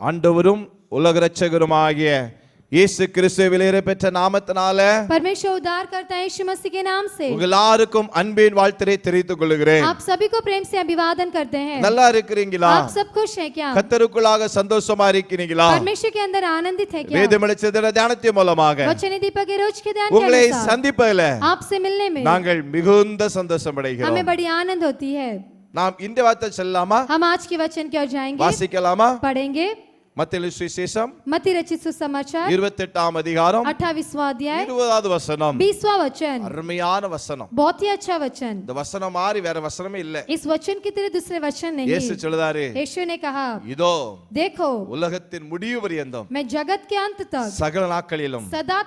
ஆண்டவரும் உலக இரட்சகருமாகிய இயேசு கிறிஸ்து விலையேற பெற்ற நாமத்தினால परमेश्वर उद्धार करता है यीशु मसीह के नाम से உங்கள் எல்லாருக்கும் அன்பின் வாழ்த்தை தெரிவித்துக் கொள்கிறேன். आप सभी को प्रेम से अभिवादन करते हैं. நல்லா இருக்கிறீங்களா? आप सब खुश हैं क्या? கர்த்தருக்குள்ளாக சந்தோஷமா இருக்கிறீங்களா? परमेश्वर के अंदर आनंदित है क्या? வேதமளிச்சத தியானத்தின் மூலமாக वचन दीपक के रोज के ध्यान के உங்களை अनुसार சந்திப்பதிலே आपसे मिलने में நாங்கள் மிகுந்த சந்தோஷம் அடைகிறோம். हमें बड़ी आनंद होती है. நாம் இந்த வார்த்தை சொல்லலாமா? हम आज के वचन की ओर जाएंगे, வாசிக்கலாமா? पढ़ेंगे. மத்தேயு சுவிசேஷம் मत्ती रचित सुसमाचार 28ஆம் அதிகாரம் 28वां अध्याय 20வது வசனம். 20वां वचन அருமையான வசனம். बहुत ही अच्छा वचन. இந்த வசனம் மாதிரி வேற வசனமே இல்ல. इस वचन की तरह दूसरे वचन नहीं. இயேசு சொல்றாரு, यीशु ने कहा, இதோ देखो உலகத்தின் முடிவு பரியந்தம் मैं जगत के अंत तक சகல நாட்களிலும் सदा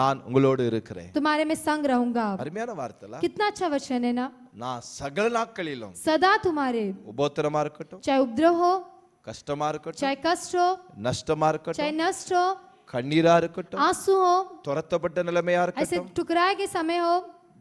நான் உங்களோடு இருக்கிறேன். तुम्हारे में संग रहूंगा. அருமையான வார்த்தை. कितना अच्छा वचन है ना. நான் சகல நாட்களிலும் सदा तुम्हारे, உபத்திரமா இருக்கட்டும், चाहे उपद्रव हो, கஷ்டமா இருக்கட்டும், चाहे कष्ट हो, நஷ்டமா चाहे இருக்கட்டும், नष्ट हो, கண்ணீரா இருக்கட்டும், आंसू हो, துரத்தப்பட்ட நிலைமையா ऐसे இருக்கட்டும், टुकराए के समय हो,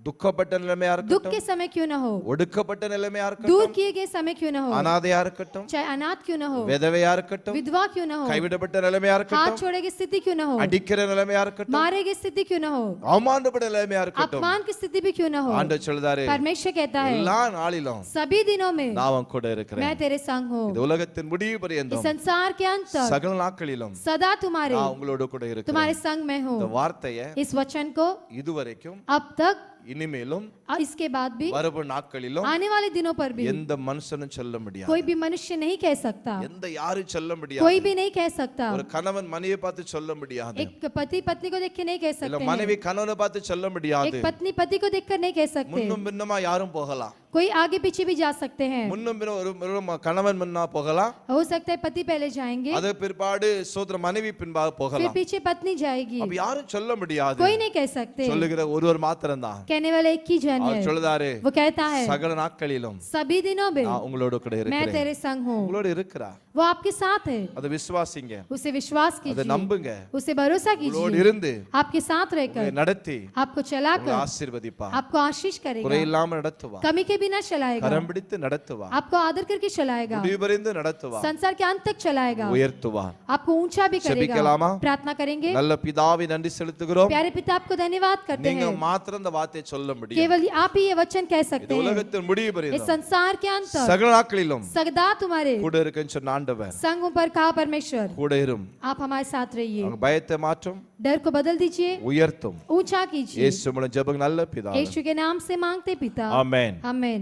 துக்கப்பட்ட நிலைமையா दुख இருக்கட்டும், के समय क्यों न हो, ஒடுக்கப்பட்ட நிலைமையா दूर இருக்கட்டும், किए गए समय क्यों न हो, அனாதையா இருக்கட்டும், चाहे अनाथ क्यों न हो, விதவையா இருக்கட்டும், विधवा क्यों न हो, கைவிடப்பட்ட நிலைமையா हाथ இருக்கட்டும், छोड़े की स्थिति क्यों न हो, அடிக்கிற நிலைமையா இருக்கட்டும், मारे की स्थिति क्यों न हो, அவமானப்பட்ட நிலைமையா இருக்கட்டும், अपमान की स्थिति भी क्यों न हो, ஆண்டவர் சொல்றாரு, परमेश्वर कहता है எல்லா நாளிலும் सभी दिनों में நான் உன் கூட இருக்கிறேன். मैं तेरे संग हूँ. இந்த உலகத்தின் முடிவு इस பரியந்தம் संसार के अंत तक சகல நாட்களிலும் सदा तुम्हारे, நான் உங்களோட கூட இருக்கிறேன். तुम्हारे संग में हूँ. இந்த வார்த்தையை इस वचन को இதுவரைக்கும் अब तक இனிமேலும் और इसके बाद भी வரவு நாட்களிலும் आने वाले दिनों पर भी எந்த மனுஷனும் சொல்ல முடியாது. कोई भी मनुष्य नहीं कह सकता, எந்த யாரும் சொல்ல முடியாது. कोई भी नहीं कह सकता. ஒரு கணவன் மனைவியை பார்த்து சொல்ல முடியாது. एक पति पत्नी को देख के नहीं कह இல்ல सकते மனைவி हैं. கணவனை பார்த்து சொல்ல முடியாது. एक पत्नी पति को देखकर नहीं कह सकते. முன்னும் பின்னமா யாரும் போகலாம். कोई आगे पीछे भी जा सकते हैं. முன்னும் பின்னும் ஒரு கணவன் முன்னா போகலாம். हो सकता है पति पहले जाएंगे, அது பிற்பாடு சோதர மனைவி பின்பாக फिर போகலாம். पीछे पत्नी जाएगी. அப்ப யாரும் சொல்ல முடியாது. कोई नहीं कह सकते. சொல்லுகிற ஒருவர் மாத்திரம்தான். कहने वाला एक ही जन அவர் है. சொல்றாரு, वो कहता है சகல நாட்களிலும் सभी दिनों में நான் உங்களோட கூட मैं இருக்கிறேன். तेरे संग हूँ. உங்களோட இருக்கிறார். वो आपके साथ है. அதை விசுவாசிங்க, उसे विश्वास அதை कीजिए, நம்புங்க. उसे भरोसा உங்களோட कीजिए. இருந்து आपके साथ உங்களை रहकर நடத்தி आपको உங்களை चलाकर ஆசீர்வதிப்பா. आपको आशीष करेगा, குறையில்லாம நடத்துவா. कमी के बिना चलाएगा, கரம் பிடித்து நடத்துவா. आपको आदर करके चलाएगा, முடிவறிந்து நடத்துவா. संसार के अंत तक चलाएगा, உயர்த்துவா. आपको ऊंचा भी करेगा. ஜெபிக்கலாமா? प्रार्थना करेंगे. நல்ல பிதாவே நன்றி செலுத்துகிறோம். प्यारे पिता आपको धन्यवाद करते நீங்க हैं. மாத்திரம் இந்த வார்த்தையை சொல்ல முடியும். केवल आप ही ये वचन कह सकते இந்த हैं. உலகத்தின் முடிவு इस பரியந்தம் संसार के अंत तक சகல நாட்களிலும் सदा तुम्हारे கூட இருக்குன்னு சொன்ன ஆண்டவர் संग पर कहा परमेश्वर, கூட இரும். आप हमारे साथ रहिए. அவங்க பயத்தை மாற்றும், डर को बदल दीजिए, உயர்த்தும். ऊंचा कीजिए. இயேசு மூலம் ஜெபம் நல்ல பிதாவே. यीशु के नाम से मांगते पिता, ஆமென். आमेन.